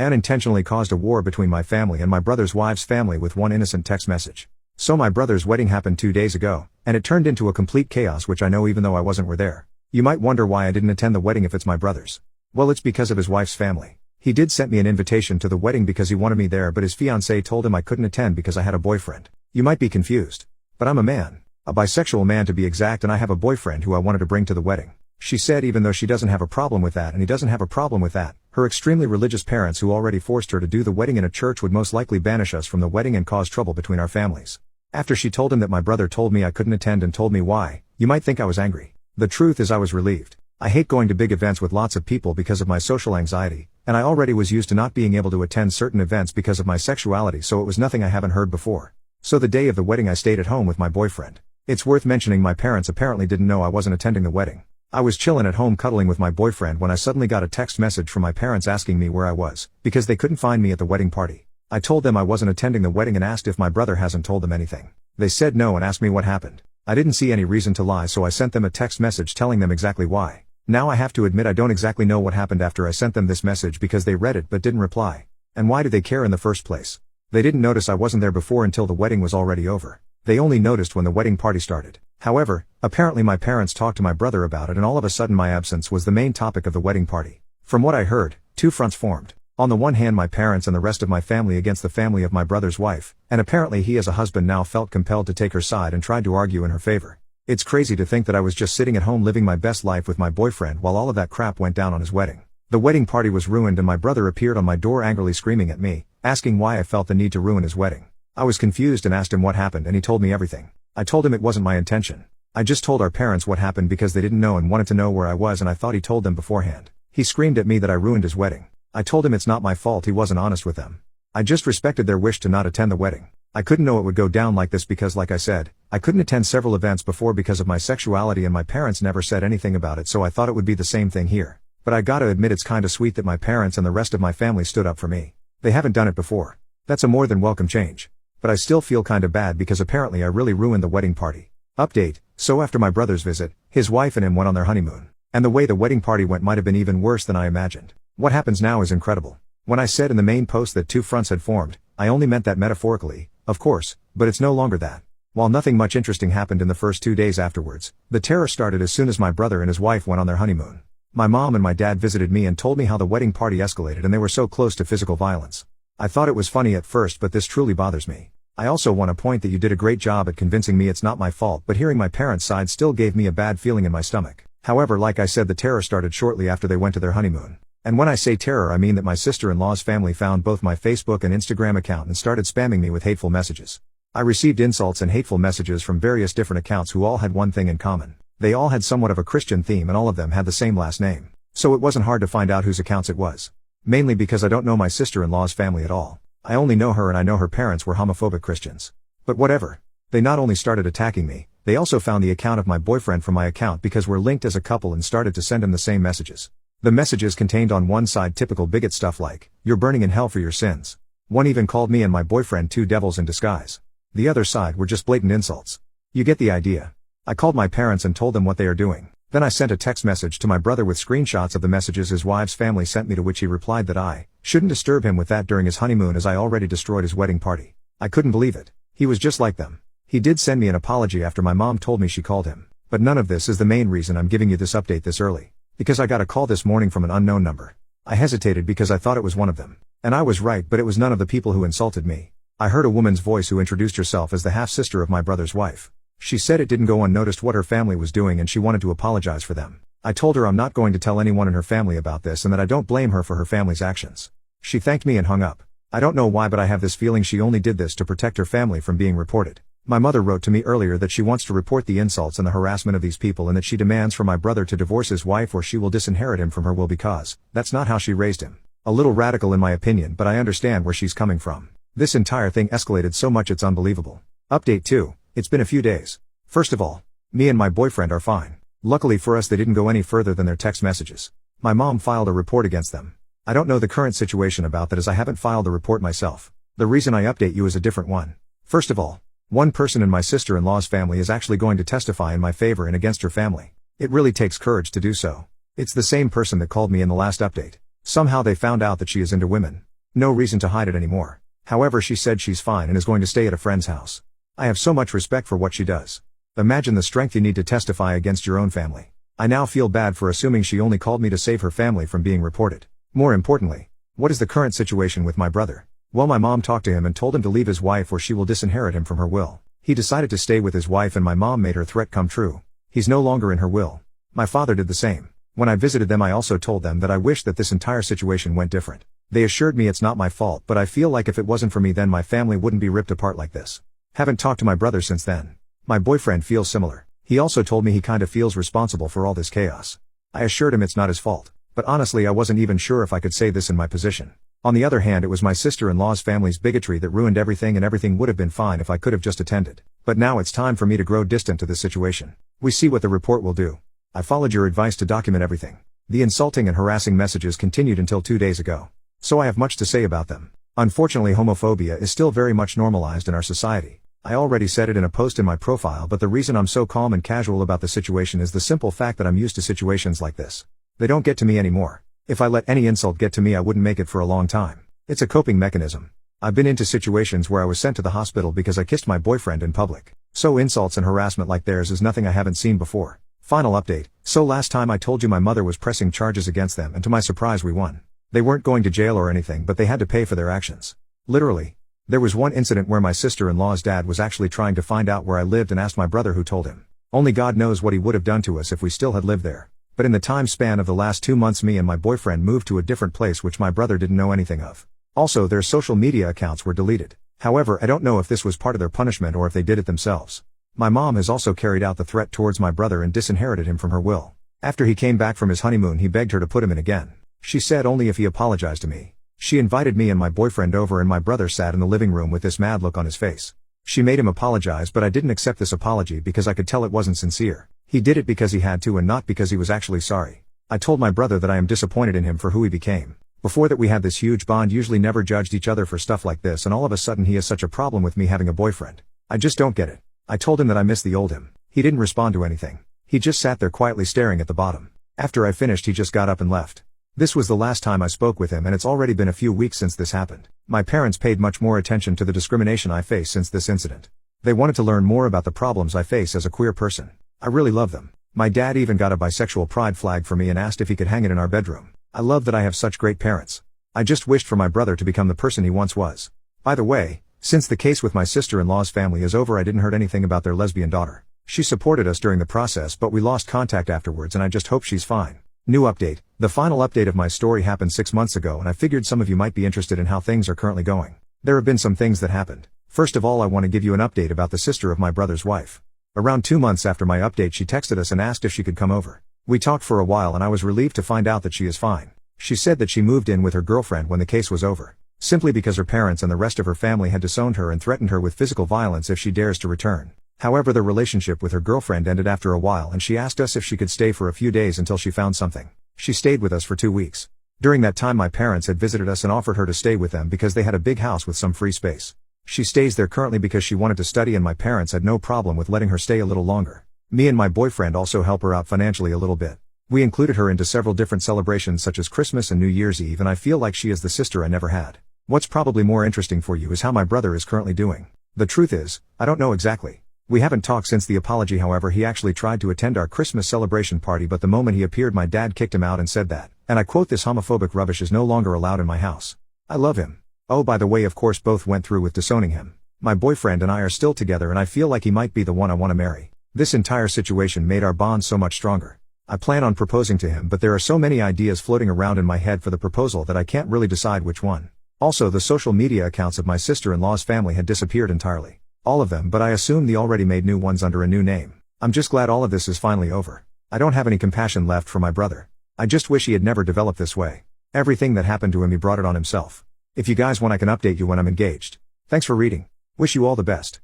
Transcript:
I unintentionally caused a war between my family and my brother's wife's family with one innocent text message. So my brother's wedding happened 2 days ago, and it turned into a complete chaos, which I know even though I wasn't there. You might wonder why I didn't attend the wedding if it's my brother's. Well, it's because of his wife's family. He did send me an invitation to the wedding because he wanted me there, but his fiancée told him I couldn't attend because I had a boyfriend. You might be confused. But I'm a man. A bisexual man to be exact, and I have a boyfriend who I wanted to bring to the wedding. She said even though she doesn't have a problem with that and he doesn't have a problem with that, her extremely religious parents who already forced her to do the wedding in a church would most likely banish us from the wedding and cause trouble between our families. After she told him that my brother told me I couldn't attend and told me why, you might think I was angry. The truth is I was relieved. I hate going to big events with lots of people because of my social anxiety, and I already was used to not being able to attend certain events because of my sexuality, so it was nothing I haven't heard before. So the day of the wedding I stayed at home with my boyfriend. It's worth mentioning my parents apparently didn't know I wasn't attending the wedding. I was chillin' at home cuddling with my boyfriend when I suddenly got a text message from my parents asking me where I was, because they couldn't find me at the wedding party. I told them I wasn't attending the wedding and asked if my brother hasn't told them anything. They said no and asked me what happened. I didn't see any reason to lie, so I sent them a text message telling them exactly why. Now I have to admit I don't exactly know what happened after I sent them this message because they read it but didn't reply. And why do they care in the first place? They didn't notice I wasn't there before until the wedding was already over. They only noticed when the wedding party started. However, apparently my parents talked to my brother about it and all of a sudden my absence was the main topic of the wedding party. From what I heard, two fronts formed. On the one hand my parents and the rest of my family against the family of my brother's wife, and apparently he as a husband now felt compelled to take her side and tried to argue in her favor. It's crazy to think that I was just sitting at home living my best life with my boyfriend while all of that crap went down on his wedding. The wedding party was ruined and my brother appeared on my door angrily screaming at me, asking why I felt the need to ruin his wedding. I was confused and asked him what happened and he told me everything. I told him it wasn't my intention. I just told our parents what happened because they didn't know and wanted to know where I was and I thought he told them beforehand. He screamed at me that I ruined his wedding. I told him it's not my fault, he wasn't honest with them. I just respected their wish to not attend the wedding. I couldn't know it would go down like this because like I said, I couldn't attend several events before because of my sexuality and my parents never said anything about it, so I thought it would be the same thing here. But I gotta admit it's kinda sweet that my parents and the rest of my family stood up for me. They haven't done it before. That's a more than welcome change. But I still feel kinda bad because apparently I really ruined the wedding party. Update: so after my brother's visit, his wife and him went on their honeymoon. And the way the wedding party went might have been even worse than I imagined. What happens now is incredible. When I said in the main post that two fronts had formed, I only meant that metaphorically, of course, but it's no longer that. While nothing much interesting happened in the first 2 days afterwards, the terror started as soon as my brother and his wife went on their honeymoon. My mom and my dad visited me and told me how the wedding party escalated and they were so close to physical violence. I thought it was funny at first, but this truly bothers me. I also want to point that you did a great job at convincing me it's not my fault, but hearing my parents' side still gave me a bad feeling in my stomach. However, like I said, the terror started shortly after they went to their honeymoon. And when I say terror I mean that my sister-in-law's family found both my Facebook and Instagram account and started spamming me with hateful messages. I received insults and hateful messages from various different accounts who all had one thing in common. They all had somewhat of a Christian theme and all of them had the same last name. So it wasn't hard to find out whose accounts it was. Mainly because I don't know my sister-in-law's family at all. I only know her and I know her parents were homophobic Christians. But whatever. They not only started attacking me, they also found the account of my boyfriend from my account because we're linked as a couple and started to send him the same messages. The messages contained on one side typical bigot stuff like, "You're burning in hell for your sins." One even called me and my boyfriend two devils in disguise. The other side were just blatant insults. You get the idea. I called my parents and told them what they are doing. Then I sent a text message to my brother with screenshots of the messages his wife's family sent me, to which he replied that I shouldn't disturb him with that during his honeymoon as I already destroyed his wedding party. I couldn't believe it. He was just like them. He did send me an apology after my mom told me she called him. But none of this is the main reason I'm giving you this update this early. Because I got a call this morning from an unknown number. I hesitated because I thought it was one of them. And I was right, but it was none of the people who insulted me. I heard a woman's voice who introduced herself as the half-sister of my brother's wife. She said it didn't go unnoticed what her family was doing and she wanted to apologize for them. I told her I'm not going to tell anyone in her family about this and that I don't blame her for her family's actions. She thanked me and hung up. I don't know why, but I have this feeling she only did this to protect her family from being reported. My mother wrote to me earlier that she wants to report the insults and the harassment of these people and that she demands for my brother to divorce his wife or she will disinherit him from her will because that's not how she raised him. A little radical in my opinion, but I understand where she's coming from. This entire thing escalated so much it's unbelievable. Update 2. It's been a few days. First of all, me and my boyfriend are fine. Luckily for us they didn't go any further than their text messages. My mom filed a report against them. I don't know the current situation about that as I haven't filed the report myself. The reason I update you is a different one. First of all, one person in my sister-in-law's family is actually going to testify in my favor and against her family. It really takes courage to do so. It's the same person that called me in the last update. Somehow they found out that she is into women. No reason to hide it anymore. However, she said she's fine and is going to stay at a friend's house. I have so much respect for what she does. Imagine the strength you need to testify against your own family. I now feel bad for assuming she only called me to save her family from being reported. More importantly, what is the current situation with my brother? Well, my mom talked to him and told him to leave his wife or she will disinherit him from her will. He decided to stay with his wife and my mom made her threat come true. He's no longer in her will. My father did the same. When I visited them, I also told them that I wish that this entire situation went different. They assured me it's not my fault, but I feel like if it wasn't for me then my family wouldn't be ripped apart like this. Haven't talked to my brother since then. My boyfriend feels similar. He also told me he kinda feels responsible for all this chaos. I assured him it's not his fault. But honestly, I wasn't even sure if I could say this in my position. On the other hand, it was my sister-in-law's family's bigotry that ruined everything, and everything would have been fine if I could have just attended. But now it's time for me to grow distant to this situation. We see what the report will do. I followed your advice to document everything. The insulting and harassing messages continued until 2 days ago. So I have much to say about them. Unfortunately, homophobia is still very much normalized in our society. I already said it in a post in my profile, but the reason I'm so calm and casual about the situation is the simple fact that I'm used to situations like this. They don't get to me anymore. If I let any insult get to me, I wouldn't make it for a long time. It's a coping mechanism. I've been into situations where I was sent to the hospital because I kissed my boyfriend in public. So insults and harassment like theirs is nothing I haven't seen before. Final update. So last time I told you my mother was pressing charges against them, and to my surprise we won. They weren't going to jail or anything, but they had to pay for their actions. Literally. There was one incident where my sister-in-law's dad was actually trying to find out where I lived and asked my brother who told him. Only God knows what he would have done to us if we still had lived there. But in the time span of the last 2 months, me and my boyfriend moved to a different place which my brother didn't know anything of. Also, their social media accounts were deleted. However, I don't know if this was part of their punishment or if they did it themselves. My mom has also carried out the threat towards my brother and disinherited him from her will. After he came back from his honeymoon, he begged her to put him in again. She said only if he apologized to me. She invited me and my boyfriend over and my brother sat in the living room with this mad look on his face. She made him apologize, but I didn't accept this apology because I could tell it wasn't sincere. He did it because he had to and not because he was actually sorry. I told my brother that I am disappointed in him for who he became. Before that we had this huge bond, usually never judged each other for stuff like this, and all of a sudden he has such a problem with me having a boyfriend. I just don't get it. I told him that I miss the old him. He didn't respond to anything. He just sat there quietly staring at the bottom. After I finished, he just got up and left. This was the last time I spoke with him, and it's already been a few weeks since this happened. My parents paid much more attention to the discrimination I face since this incident. They wanted to learn more about the problems I face as a queer person. I really love them. My dad even got a bisexual pride flag for me and asked if he could hang it in our bedroom. I love that I have such great parents. I just wished for my brother to become the person he once was. By the way, since the case with my sister-in-law's family is over, I didn't heard anything about their lesbian daughter. She supported us during the process, but we lost contact afterwards, and I just hope she's fine. New update. The final update of my story happened 6 months ago, and I figured some of you might be interested in how things are currently going. There have been some things that happened. First of all, I want to give you an update about the sister of my brother's wife. Around 2 months after my update, she texted us and asked if she could come over. We talked for a while and I was relieved to find out that she is fine. She said that she moved in with her girlfriend when the case was over, simply because her parents and the rest of her family had disowned her and threatened her with physical violence if she dares to return. However, the relationship with her girlfriend ended after a while, and she asked us if she could stay for a few days until she found something. She stayed with us for 2 weeks. During that time, my parents had visited us and offered her to stay with them because they had a big house with some free space. She stays there currently because she wanted to study, and my parents had no problem with letting her stay a little longer. Me and my boyfriend also help her out financially a little bit. We included her into several different celebrations such as Christmas and New Year's Eve, and I feel like she is the sister I never had. What's probably more interesting for you is how my brother is currently doing. The truth is, I don't know exactly. We haven't talked since the apology. However, he actually tried to attend our Christmas celebration party, but the moment he appeared, my dad kicked him out and said that, and I quote, "This homophobic rubbish is no longer allowed in my house." I love him. Oh, by the way, of course, both went through with disowning him. My boyfriend and I are still together, and I feel like he might be the one I want to marry. This entire situation made our bond so much stronger. I plan on proposing to him, but there are so many ideas floating around in my head for the proposal that I can't really decide which one. Also, the social media accounts of my sister-in-law's family had disappeared entirely. All of them, but I assume they already made new ones under a new name. I'm just glad all of this is finally over. I don't have any compassion left for my brother. I just wish he had never developed this way. Everything that happened to him, he brought it on himself. If you guys want, I can update you when I'm engaged. Thanks for reading. Wish you all the best.